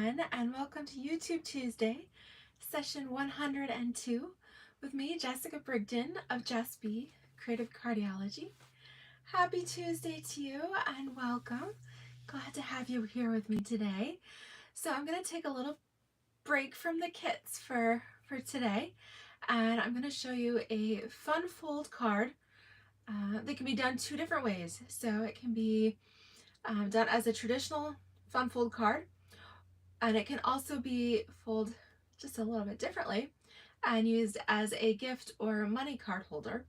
everyone, and welcome to YouTube Tuesday, session 102, with me, Jessica Brigden of Jess B, Creative Cardiology. Happy Tuesday to you, and welcome. Glad to have you here with me today. So I'm going to take a little break from the kits for today, and I'm going to show you a fun fold card that can be done two different ways. So it can be done as a traditional fun fold card, and it can also be folded just a little bit differently and used as a gift or money card holder.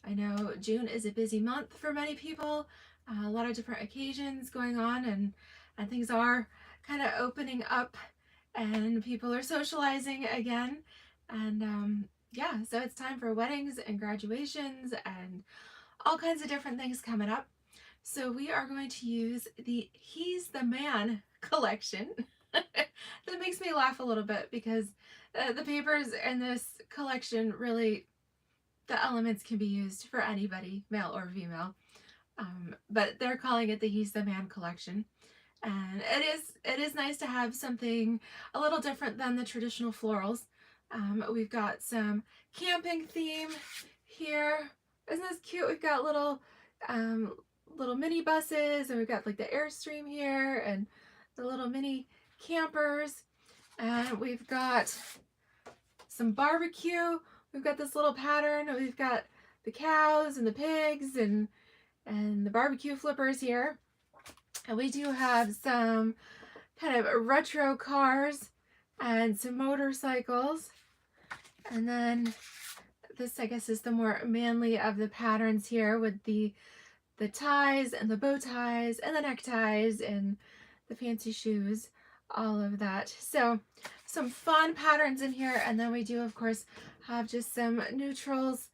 I know June is a busy month for many people, a lot of different occasions going on, and things are kind of opening up and people are socializing again. And yeah, so it's time for weddings and graduations and all kinds of different things coming up. So we are going to use the He's the Man collection. That makes me laugh a little bit because the papers in this collection, really, the elements can be used for anybody, male or female. But they're calling it the He's the Man collection. And it is nice to have something a little different than the traditional florals. We've got some camping theme here. Isn't this cute? We've got little mini buses, and we've got like the Airstream here and the little mini campers, and we've got some barbecue. We've got this little pattern. We've got the cows and the pigs and the barbecue flippers here. And we do have some kind of retro cars and some motorcycles. And then this, I guess, is the more manly of the patterns here with the ties and the bow ties and the neckties and the fancy shoes, all of that. So some fun patterns in here. And then we do, of course, have just some neutrals.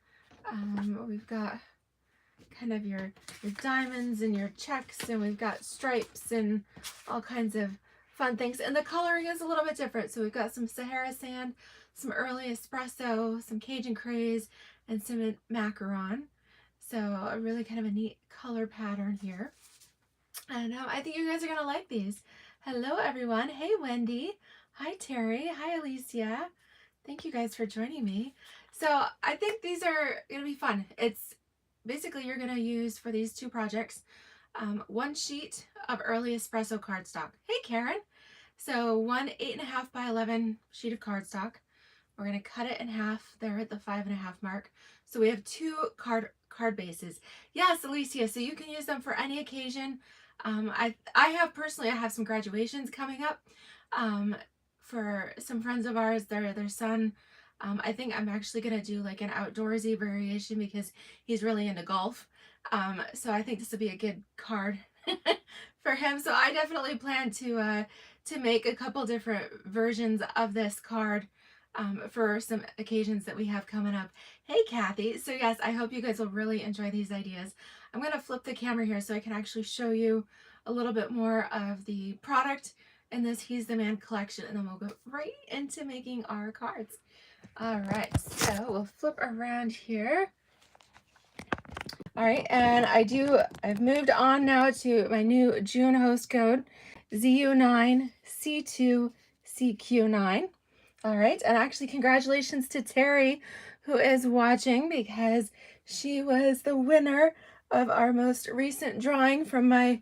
We've got kind of your diamonds and your checks, and we've got stripes and all kinds of fun things. And the coloring is a little bit different. So we've got some Sahara sand, some early espresso, some Cajun craze, and some macaron. So a really kind of a neat color pattern here. And I think you guys are going to like these. Hello, everyone. Hey, Wendy. Hi, Terry. Hi, Alicia. Thank you guys for joining me. So I think these are going to be fun. It's basically you're going to use for these two projects one sheet of early espresso cardstock. Hey, Karen. So one 8.5 by 11 sheet of cardstock. We're going to cut it in half there at the 5.5 mark. So we have two card bases. Yes, Alicia, so you can use them for any occasion. I have some graduations coming up for some friends of ours, their son. I think I'm actually going to do like an outdoorsy variation because he's really into golf. So I think this will be a good card for him. So I definitely plan to make a couple different versions of this card for some occasions that we have coming up. Hey, Kathy. So yes, I hope you guys will really enjoy these ideas. I'm going to flip the camera here so I can actually show you a little bit more of the product in this He's the Man collection, and then we'll go right into making our cards. All right, so we'll flip around here. All right, and I've moved on now to my new June host code, ZU9C2CQ9. All right, and actually congratulations to Terry, who is watching, because she was the winner of our most recent drawing from my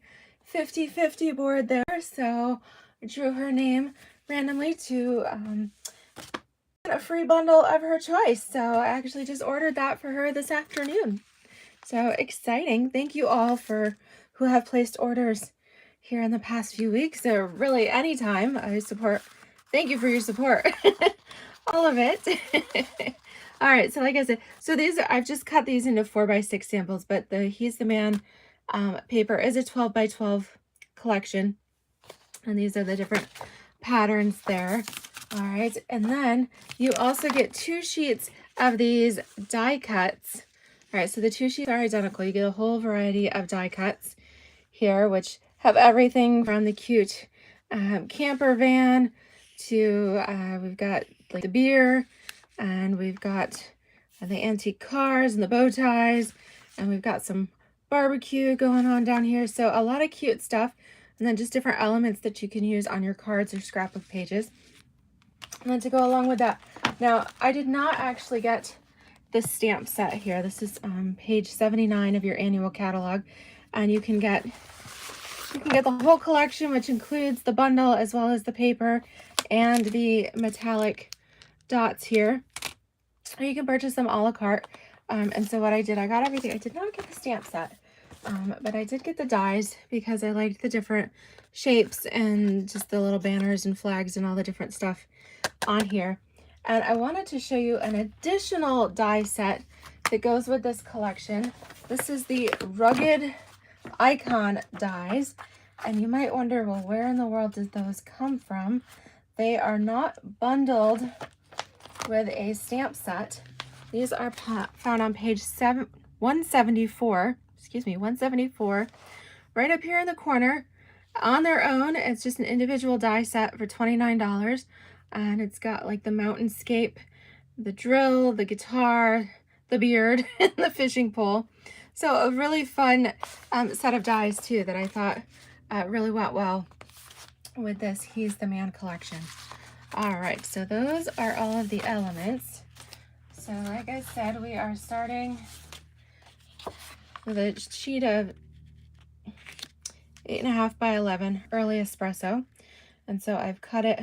50/50 board there. So I drew her name randomly to get a free bundle of her choice. So I actually just ordered that for her this afternoon. So exciting. Thank you all who have placed orders here in the past few weeks, or really anytime. Thank you for your support. All of it. All right, so like I said, so I've just cut these into 4x6 samples, but the He's the Man paper is a 12x12 collection, and these are the different patterns there. All right, and then you also get 2 sheets of these die cuts. All right, so the 2 sheets are identical. You get a whole variety of die cuts here, which have everything from the cute camper van to we've got like the beer, and we've got the antique cars and the bow ties, and we've got some barbecue going on down here. So a lot of cute stuff. and then just different elements that you can use on your cards or scrapbook pages. And then to go along with that, now I did not actually get this stamp set here. This is page 79 of your annual catalog, and you can get the whole collection, which includes the bundle as well as the paper and the metallic dots here. Or you can purchase them a la carte. And so what I did, I got everything. I did not get the stamp set, but I did get the dies because I liked the different shapes and just the little banners and flags and all the different stuff on here. And I wanted to show you an additional die set that goes with this collection. This is the Rugged Icon dies. And you might wonder, well, where in the world did those come from? They are not bundled with a stamp set. These are found on page 174, excuse me, 174, right up here in the corner on their own. It's just an individual die set for $29. And it's got like the mountainscape, the drill, the guitar, the beard, and the fishing pole. So a really fun set of dies too that I thought really went well with this He's the Man collection. All right, so those are all of the elements. So like I said, we are starting with a sheet of 8.5 by 11 early espresso. And so I've cut it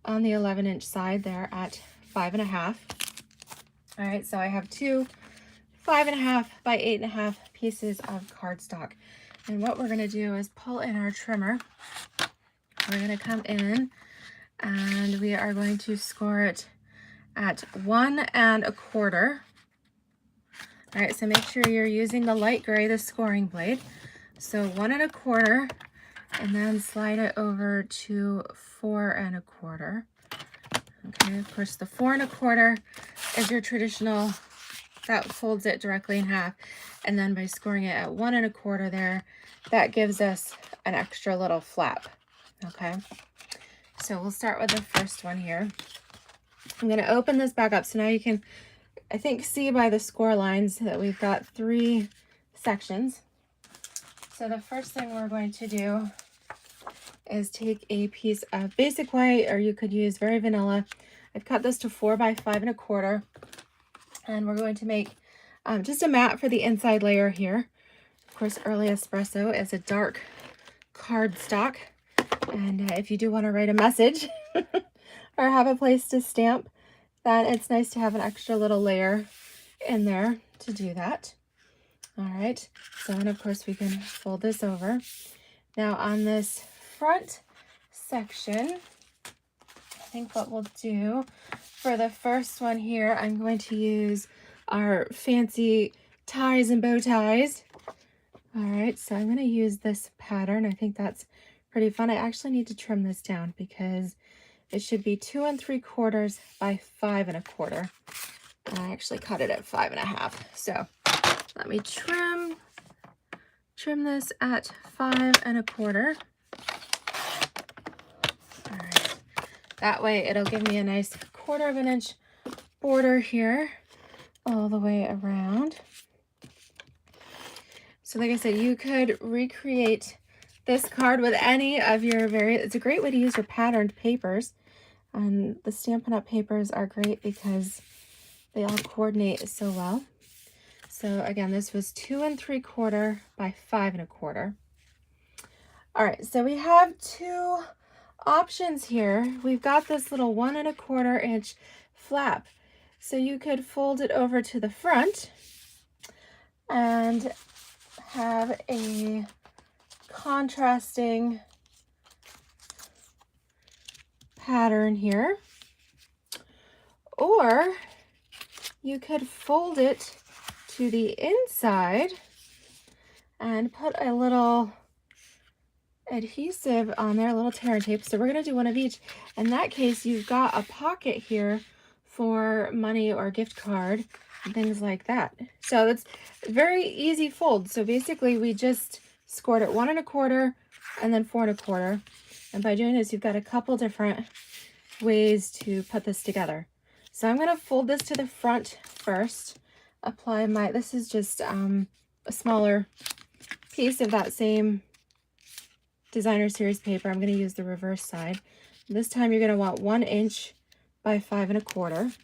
on the 11-inch side there at 5.5. All right, so I have two 5.5 by 8.5 pieces of cardstock. And what we're gonna do is pull in our trimmer. We're gonna come in and we are going to score it at 1 1/4. All right, so make sure you're using the light gray, the scoring blade. So 1 1/4, and then slide it over to 4 1/4. Okay, of course the 4 1/4 is your traditional, that folds it directly in half. And then by scoring it at 1 1/4 there, that gives us an extra little flap. Okay, so we'll start with the first one here. I'm going to open this back up. So now you can, I think, see by the score lines that we've got 3 sections. So the first thing we're going to do is take a piece of basic white, or you could use very vanilla. I've cut this to 4 by 5 1/4. And we're going to make just a mat for the inside layer here. Of course, early espresso is a dark cardstock. And if you do want to write a message or have a place to stamp, then it's nice to have an extra little layer in there to do that. All right, so and of course we can fold this over. Now on this front section, I think what we'll do for the first one here, I'm going to use our fancy ties and bow ties. All right, so I'm going to use this pattern. I think that's pretty fun. I actually need to trim this down because it should be 2 3/4 by 5 1/4. I actually cut it at 5.5. So let me trim this at 5 1/4. All right, that way it'll give me a nice 1/4 inch border here all the way around. So like I said, you could recreate this card with any of your it's a great way to use your patterned papers. And the Stampin' Up! Papers are great because they all coordinate so well. So again, this was 2 3/4 by 5 1/4. All right, so we have 2 options here. We've got this little 1 1/4 inch flap. So you could fold it over to the front and have a contrasting pattern here, or you could fold it to the inside and put a little adhesive on there, a little tear and tape. So we're going to do one of each. In that case, you've got a pocket here for money or gift card and things like that. So it's very easy fold. So basically we just scored it 1 1/4 and then 4 1/4. And by doing this, you've got a couple different ways to put this together. So I'm going to fold this to the front first. Apply this is just a smaller piece of that same designer series paper. I'm going to use the reverse side. This time you're going to want 1 inch by 5 1/4.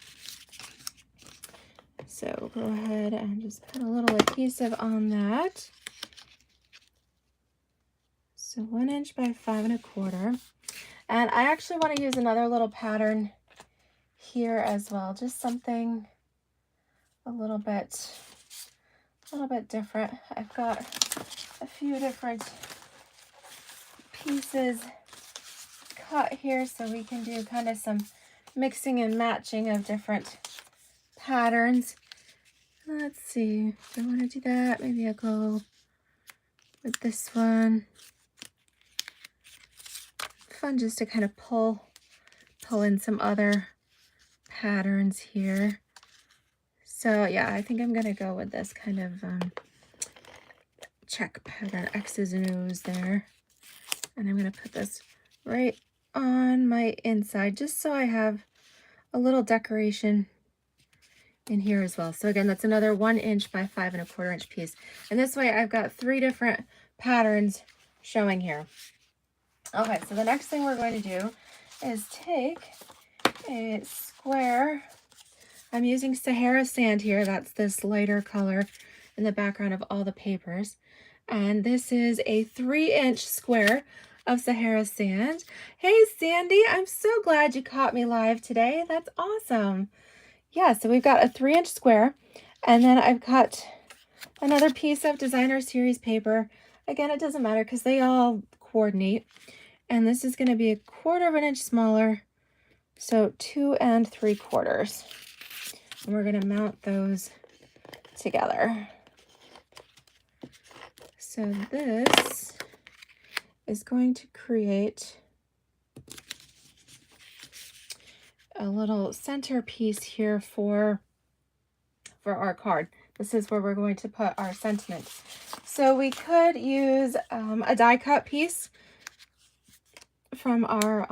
So go ahead and just put a little adhesive on that. So 1 inch by 5 1/4. And I actually want to use another little pattern here as well, just something a little bit different. I've got a few different pieces cut here, so we can do kind of some mixing and matching of different patterns. Let's see, if I want to do that, maybe I'll go with this one. Fun just to kind of pull in some other patterns here. So yeah, I think I'm gonna go with this kind of check pattern, X's and O's there. And I'm gonna put this right on my inside, just so I have a little decoration in here as well. So again, that's another 1 inch by 5 1/4 inch piece. And this way I've got 3 different patterns showing here. Okay, so the next thing we're going to do is take a square. I'm using Sahara sand here. That's this lighter color in the background of all the papers. And this is a 3-inch square of Sahara sand. Hey, Sandy, I'm so glad you caught me live today. That's awesome. Yeah, so we've got a 3-inch square, and then I've cut another piece of designer series paper. Again, it doesn't matter because they all coordinate. And this is going to be 1/4 inch smaller, so 2 3/4. And we're going to mount those together. So this is going to create a little centerpiece here for our card. This is where we're going to put our sentiment. So we could use a die cut piece from our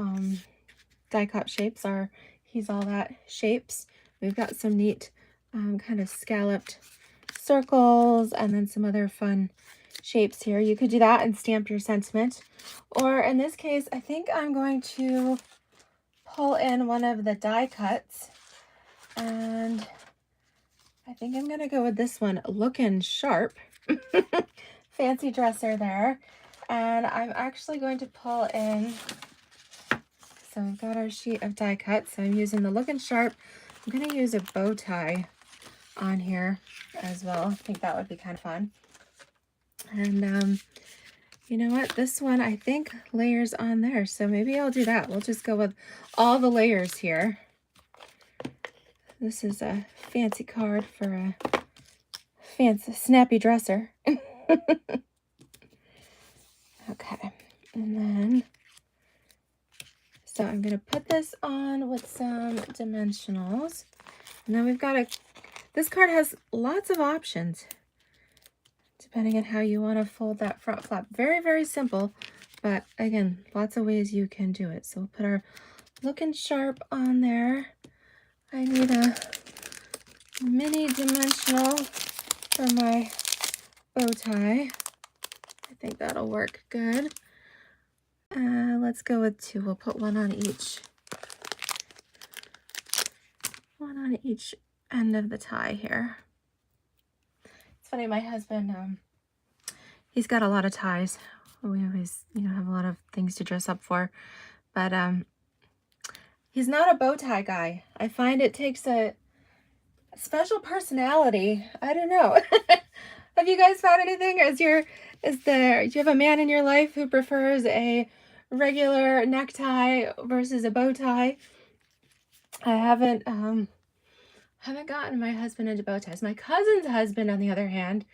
die cut shapes, our He's All That shapes. We've got some neat kind of scalloped circles and then some other fun shapes here. You could do that and stamp your sentiment. Or in this case, I think I'm going to pull in one of the die cuts, and I think I'm going to go with this one, Looking Sharp. Fancy dresser there. And I'm actually going to pull in, so we've got our sheet of die cuts. So I'm using the Looking Sharp. I'm going to use a bow tie on here as well. I think that would be kind of fun. And you know what? This one, I think, layers on there. So maybe I'll do that. We'll just go with all the layers here. This is a fancy card for a fancy, snappy dresser. Okay. And then, so I'm going to put this on with some dimensionals. And then we've got this card has lots of options, depending on how you want to fold that front flap. Very, very simple, but again, lots of ways you can do it. So we'll put our Looking Sharp on there. I need a mini dimensional for my bow tie. I think that'll work good. Let's go with 2. We'll put one on each. One on each end of the tie here. It's funny, my husband, he's got a lot of ties. We always, have a lot of things to dress up for. But he's not a bow tie guy. I find it takes a special personality. I don't know. Have you guys found anything? Do you have a man in your life who prefers a regular necktie versus a bow tie? I haven't gotten my husband into bow ties. My cousin's husband, on the other hand,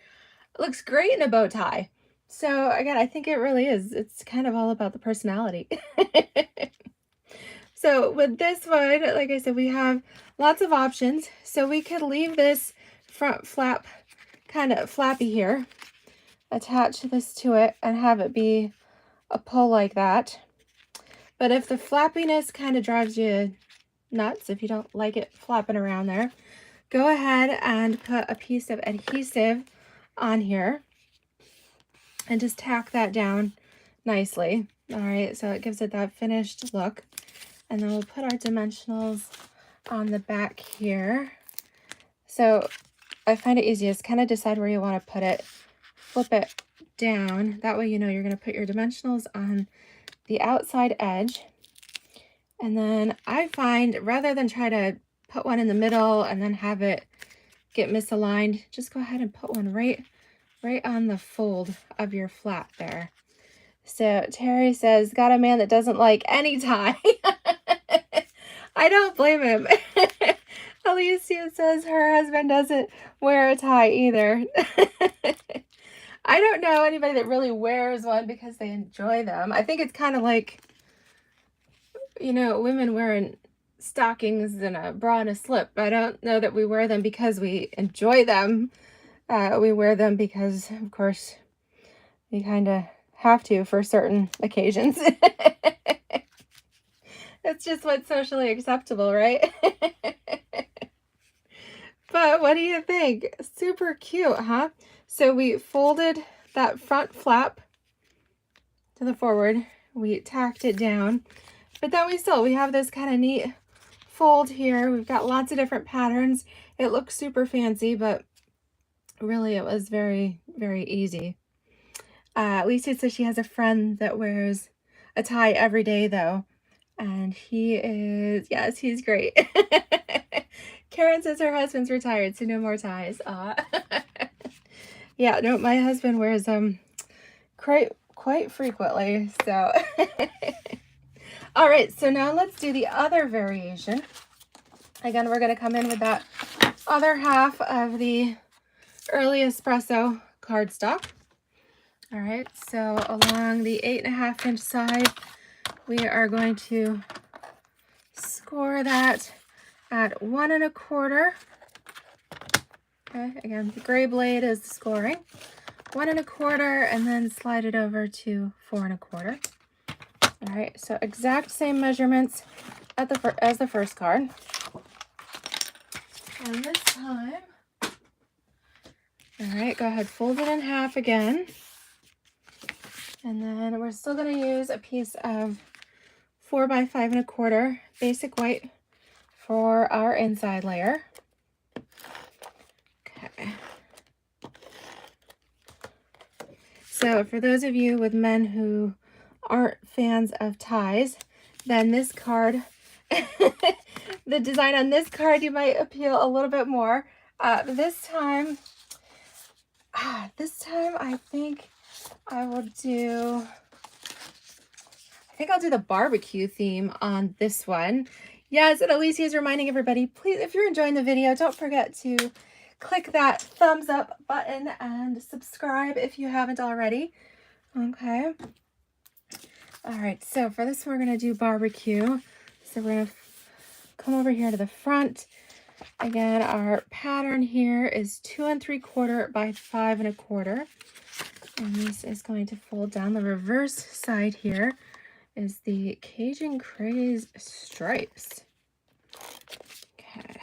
looks great in a bow tie. So again, I think it really is. It's kind of all about the personality. So with this one, like I said, we have lots of options. So we could leave this front flap kind of flappy here, attach this to it, and have it be a pull like that. But if the flappiness kind of drives you nuts, if you don't like it flapping around there, go ahead and put a piece of adhesive on here and just tack that down nicely. All right, so it gives it that finished look. And then we'll put our dimensionals on the back here. So I find it easiest, kind of decide where you want to put it, flip it down. That way you know you're going to put your dimensionals on the outside edge. And then I find rather than try to put one in the middle and then have it get misaligned, just go ahead and put one right on the fold of your flap there. So Terry says, got a man that doesn't like any tie. I don't blame him. Alicia says her husband doesn't wear a tie either. I don't know anybody that really wears one because they enjoy them. I think it's kind of like, you know, women wearing stockings and a bra and a slip. I don't know that we wear them because we enjoy them. We wear them because, of course, we kind of have to for certain occasions. It's just what's socially acceptable, right? But what do you think? Super cute, huh? So we folded that front flap to the forward. We tacked it down. But then we have this kind of neat fold here. We've got lots of different patterns. It looks super fancy, but really it was very, very easy. Lisa says she has a friend that wears a tie every day, though. And he is, yes, he's great. Karen says her husband's retired, so no more ties. Yeah, no, my husband wears them quite frequently. So, all right, so now let's do the other variation. Again, we're going to come in with that other half of the early espresso cardstock. All right, so along the 8.5 inch side, we are going to score that at 1 1/4. Okay, again, the gray blade is the scoring. 1 1/4, and then slide it over to 4 1/4. All right, so exact same measurements as the first card. And this time, all right, go ahead, fold it in half again. And then we're still going to use a piece of 4 by 5 1/4 basic white for our inside layer. Okay. So for those of you with men who aren't fans of ties, then this card, the design on this card, you might appeal a little bit more. This time I think I'll do the barbecue theme on this one. Yes, and Alicia is reminding everybody, please, if you're enjoying the video, don't forget to click that thumbs up button and subscribe if you haven't already. Okay. All right, so for this, we're going to do barbecue. So we're going to come over here to the front. Again, our pattern here is 2 3/4 by 5 1/4. And this is going to fold down. The reverse side here is the Cajun Craze stripes. Okay.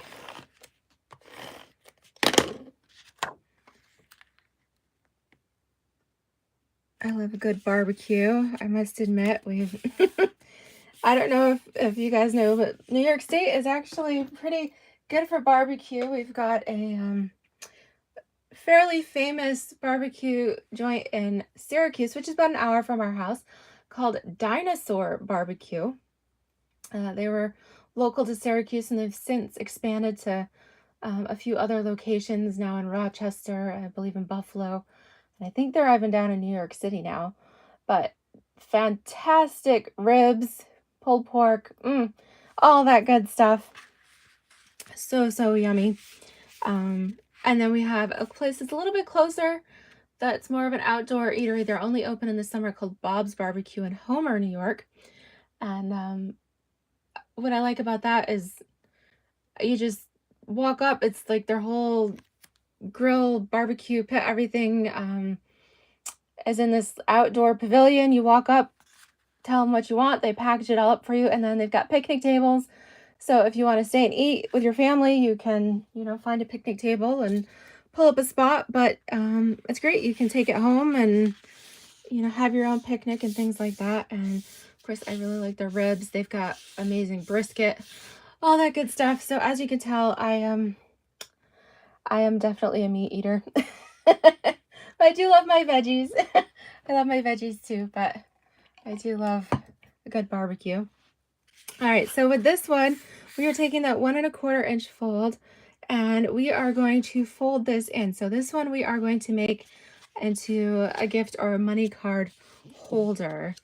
I love a good barbecue. I must admit, we've I don't know if you guys know, but New York State is actually pretty good for barbecue. We've got a fairly famous barbecue joint in Syracuse, which is about an hour from our house, called Dinosaur Barbecue. They were local to Syracuse, and they've since expanded to a few other locations now in Rochester, I believe in Buffalo, and I think they're even down in New York City now. But fantastic ribs, pulled pork, all that good stuff. So yummy. And then we have a place that's a little bit closer that's more of an outdoor eatery. They're only open in the summer, called Bob's Barbecue in Homer, New York. And what I like about that is you just walk up. It's like their whole grill, barbecue pit, everything is in this outdoor pavilion. You walk up, tell them what you want. They package it all up for you. And then they've got picnic tables. So if you want to stay and eat with your family, you can, find a picnic table and pull up a spot. But it's great. You can take it home and you know, have your own picnic and things like that. And of course, I really like their ribs. They've got amazing brisket, all that good stuff. So as you can tell, I am definitely a meat eater. But I do love my veggies. I love my veggies too, but I do love a good barbecue. All right, so with this one, we are taking that 1 1/4 inch fold and we are going to fold this in. So this one we are going to make into a gift or a money card holder.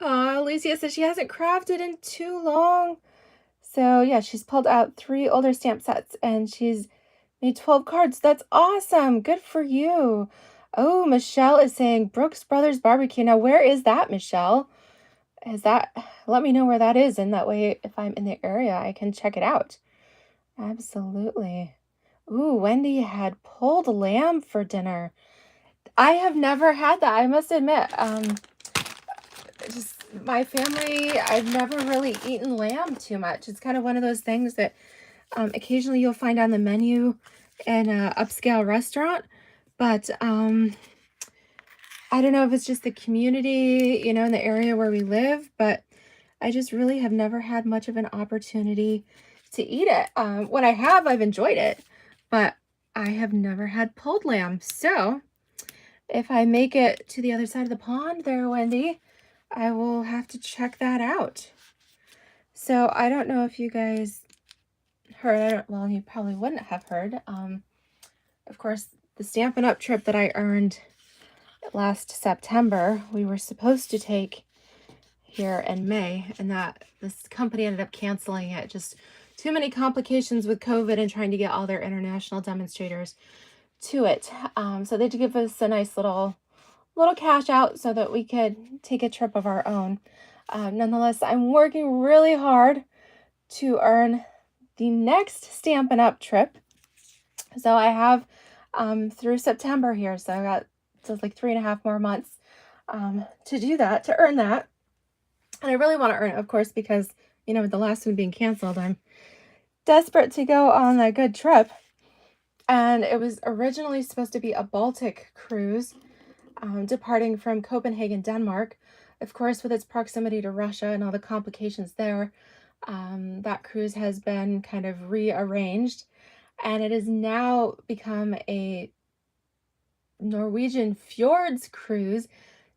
Alicia says she hasn't crafted in too long. So yeah, she's pulled out 3 older stamp sets and she's made 12 cards. That's awesome. Good for you. Oh, Michelle is saying Brooks Brothers Barbecue. Now, where is that, Michelle? Is that, let me know where that is. And that way, if I'm in the area, I can check it out. Absolutely. Ooh, Wendy had pulled lamb for dinner. I have never had that. I must admit, just my family, I've never really eaten lamb too much. It's kind of one of those things that occasionally you'll find on the menu in an upscale restaurant, but I don't know if it's just the community, you know, in the area where we live, but I just really have never had much of an opportunity to eat it. When I have, I've enjoyed it, but I have never had pulled lamb. So if I make it to the other side of the pond there, Wendy, I will have to check that out. So I don't know if you guys heard, well, you probably wouldn't have heard. Of course, the Stampin' Up! Trip that I earned last September, we were supposed to take here in May, and that this company ended up canceling it. Just too many complications with COVID and trying to get all their international demonstrators to it. So they did give us a nice little cash out so that we could take a trip of our own. Nonetheless, I'm working really hard to earn the next Stampin' Up! Trip. So I have through September here, so I got like 3.5 more months to do that, to earn that. And I really want to earn it, of course, because, you know, with the last one being canceled, I'm desperate to go on a good trip. And it was originally supposed to be a Baltic cruise, departing from Copenhagen, Denmark. Of course, with its proximity to Russia and all the complications there, that cruise has been kind of rearranged, and it has now become a Norwegian fjords cruise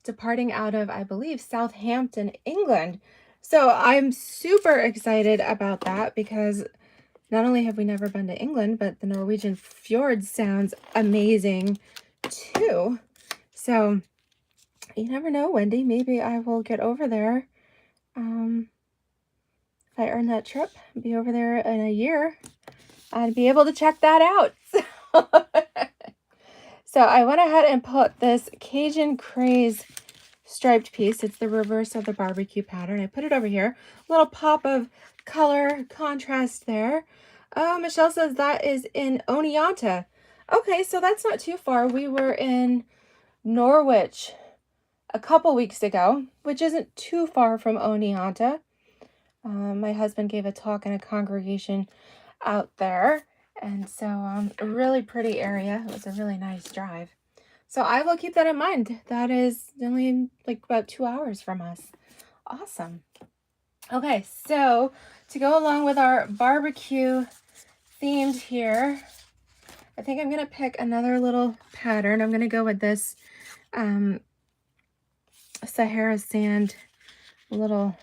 departing out of, I believe, Southampton, England. So I'm super excited about that because not only have we never been to England, but the Norwegian fjords sounds amazing too. So you never know, Wendy, maybe I will get over there. If I earn that trip, be over there in a year, I'd be able to check that out. So I went ahead and put this Cajun Craze striped piece. It's the reverse of the barbecue pattern. I put it over here. A little pop of color contrast there. Oh, Michelle says that is in Oneonta. Okay, so that's not too far. We were in Norwich a couple weeks ago, which isn't too far from Oneonta. My husband gave a talk in a congregation out there, and so a really pretty area. It was a really nice drive. So I will keep that in mind. That is only like about 2 hours from us. Awesome. Okay, so to go along with our barbecue themed here, I think I'm going to pick another little pattern. I'm going to go with this Sahara sand little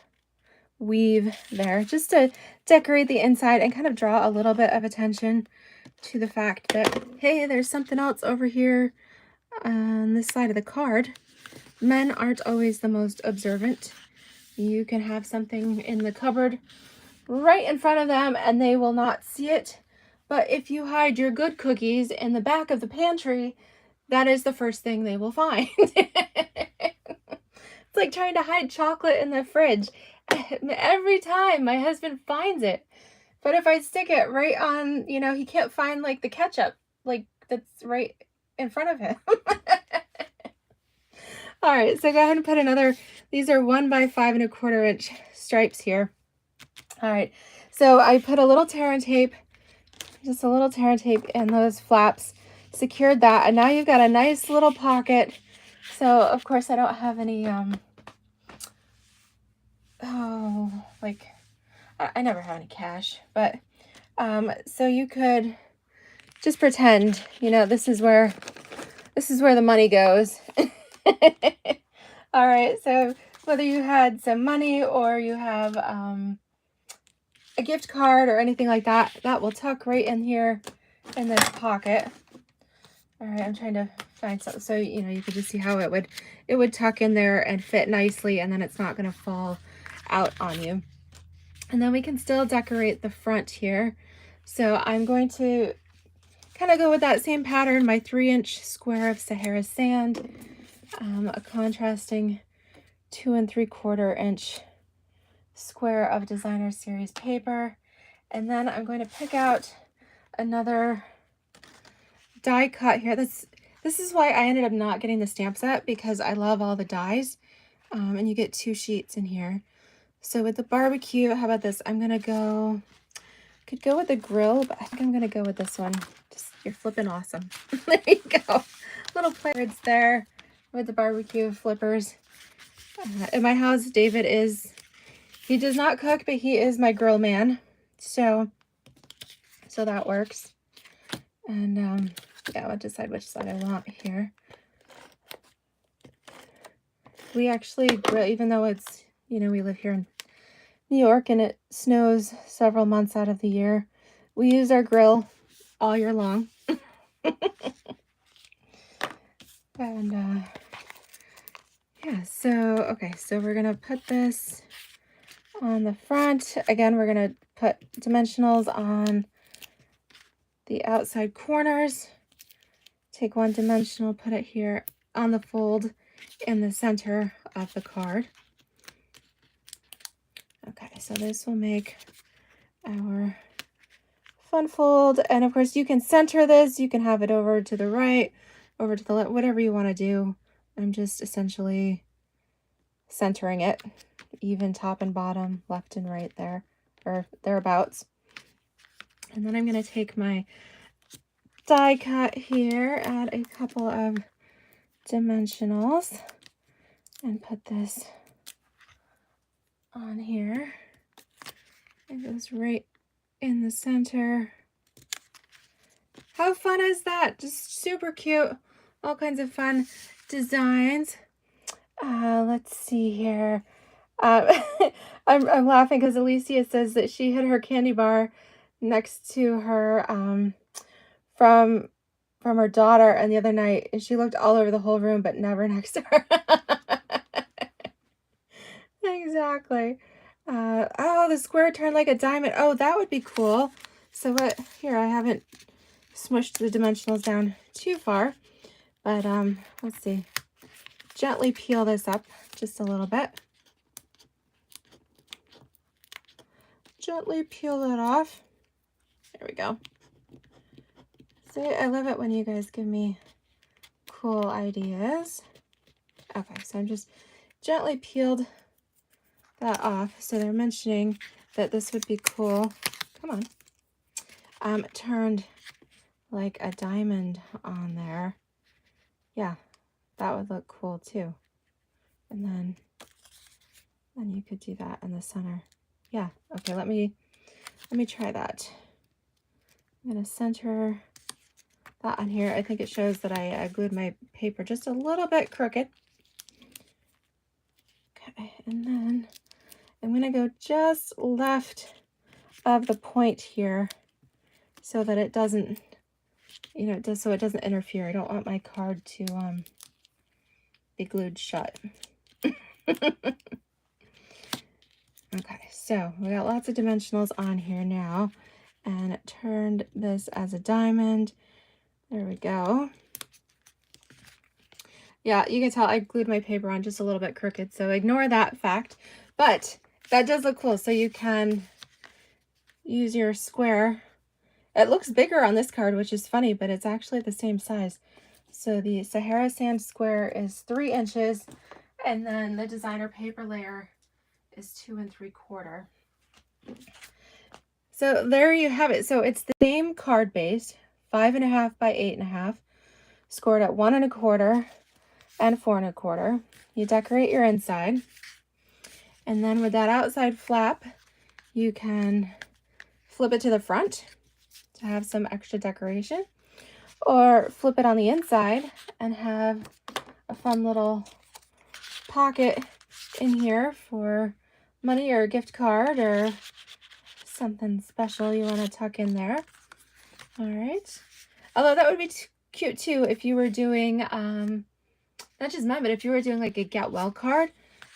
weave there, just to decorate the inside and kind of draw a little bit of attention to the fact that, hey, there's something else over here on this side of the card. Men aren't always the most observant. You can have something in the cupboard right in front of them and they will not see it. But if you hide your good cookies in the back of the pantry, that is the first thing they will find. It's like trying to hide chocolate in the fridge. Every time my husband finds it. But if I stick it right on, you know, he can't find like the ketchup, like that's right in front of him. All right, so go ahead and put another, these are 1 by 5 1/4 inch stripes here. All right, so I put a little tear and tape, just a little tear and tape in those flaps, secured that, and now you've got a nice little pocket So of course I don't have any, like, I never have any cash, but, so you could just pretend, you know, this is where the money goes. All right, so whether you had some money or you have a gift card or anything like that, that will tuck right in here in this pocket. All right, I'm trying to find something so you know you could just see how it would tuck in there and fit nicely, and then it's not going to fall out on you. And then we can still decorate the front here. So I'm going to kind of go with that same pattern, my 3-inch square of Sahara sand, a contrasting 2 3/4 inch square of designer series paper, and then I'm going to pick out another die cut here. This is why I ended up not getting the stamp set, because I love all the dies, and you get 2 sheets in here. So with the barbecue, how about this? I'm gonna go, could go with the grill, but I think I'm gonna go with this one. Just, you're flipping awesome. There you go. Little plates there with the barbecue flippers. In my house, David he does not cook, but he is my grill man. So that works. And yeah, I'll decide which side I want here. We actually grill, even though it's, you know, we live here in New York and it snows several months out of the year. We use our grill all year long. And yeah, so okay, so we're gonna put this on the front. Again, we're gonna put dimensionals on the outside corners. Take one dimensional, put it here on the fold in the center of the card. Okay, so this will make our fun fold. And of course you can center this, you can have it over to the right, over to the left, whatever you want to do. I'm just essentially centering it, even top and bottom, left and right there, or thereabouts. And then I'm going to take my die cut here, add a couple of dimensionals, and put this on here. It goes right in the center. How fun is that? Just super cute. All kinds of fun designs. Let's see here. I'm laughing because Alicia says that she hid her candy bar next to her from her daughter, and the other night, and she looked all over the whole room, but never next to her. Exactly. Oh, the square turned like a diamond. Oh, that would be cool. So what? Here, I haven't smushed the dimensionals down too far, but let's see. Gently peel this up just a little bit. Gently peel it off. There we go. See, I love it when you guys give me cool ideas. Okay, so I'm just gently peeled that off. So they're mentioning that this would be cool. Come on. Turned like a diamond on there. Yeah, that would look cool too. And then you could do that in the center. Yeah, okay, let me try that. I'm gonna center that on here. I think it shows that I glued my paper just a little bit crooked. Okay, and then I'm gonna go just left of the point here so that it doesn't, you know, so it doesn't interfere. I don't want my card to be glued shut. Okay, so we got lots of dimensionals on here now, and it turned this as a diamond. There we go. Yeah, you can tell I glued my paper on just a little bit crooked, so ignore that fact. But that does look cool, so you can use your square. It looks bigger on this card, which is funny, but it's actually the same size. So the Sahara Sand square is 3 inches, and then the designer paper layer is 2 3/4. So there you have it. So it's the same card base, 5.5 by 8.5, scored at 1 1/4. and 4 1/4. You decorate your inside. And then with that outside flap, you can flip it to the front to have some extra decoration, or flip it on the inside and have a fun little pocket in here for money or a gift card or something special you want to tuck in there. All right. Although that would be cute too if you were doing, not just mine, but if you were doing like a get well card.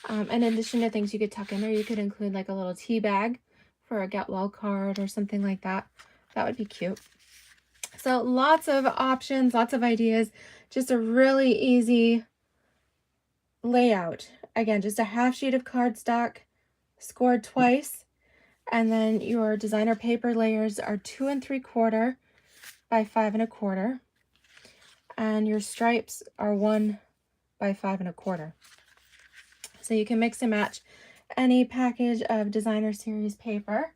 In addition to things you could tuck in there, you could include like a little tea bag for a get well card or something like that. That would be cute. So lots of options, lots of ideas, just a really easy layout. Again, just a half sheet of cardstock scored twice, and then your designer paper layers are 2 3/4 by 5 1/4, and your stripes are 1 by 5 1/4. So you can mix and match any package of designer series paper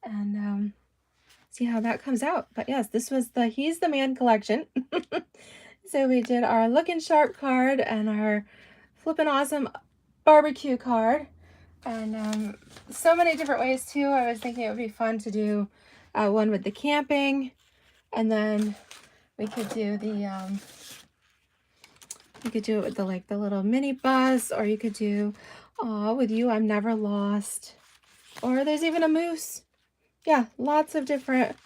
and see how that comes out. But yes, this was the He's the Man collection. So we did our Lookin' Sharp card and our Flippin' Awesome barbecue card, and so many different ways too. I was thinking it would be fun to do one with the camping, and then we could do the you could do it with the little mini bus, or you could do with you I'm never lost, or there's even a moose. Yeah, lots of different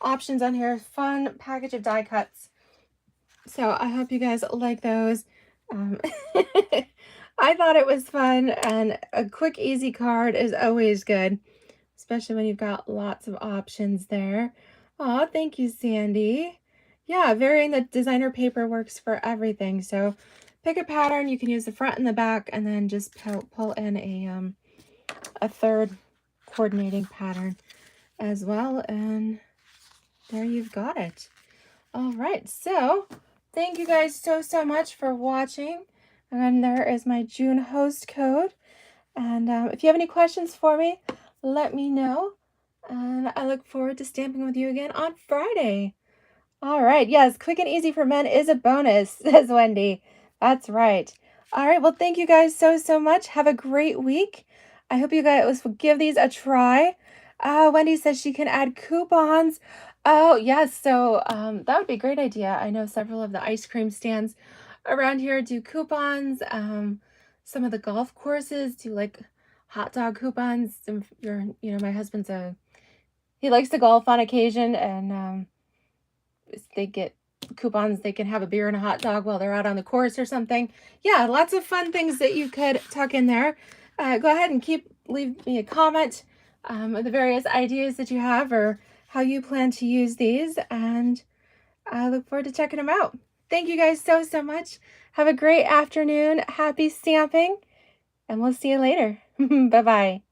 options on here. Fun package of die cuts. So I hope you guys like those. I thought it was fun, and a quick, easy card is always good, especially when you've got lots of options there. Oh, thank you, Sandy. Yeah, varying the designer paper works for everything. So pick a pattern. You can use the front and the back, and then just pull in a third coordinating pattern as well, and there you've got it. All right, so thank you guys so much for watching, and there is my June host code, and if you have any questions for me, let me know, and I look forward to stamping with you again on Friday. All right, yes, quick and easy for men is a bonus, says Wendy. That's right. All right, well, thank you guys so much. Have a great week. I hope you guys will give these a try. Wendy says she can add coupons. Oh, yes, so that would be a great idea. I know several of the ice cream stands around here do coupons. Some of the golf courses do like hot dog coupons. My husband's he likes to golf on occasion, and they get coupons. They can have a beer and a hot dog while they're out on the course or something. Yeah, lots of fun things that you could tuck in there. Go ahead and leave me a comment of the various ideas that you have or how you plan to use these, and I look forward to checking them out. Thank you guys so much. Have a great afternoon. Happy stamping, and we'll see you later. Bye-bye.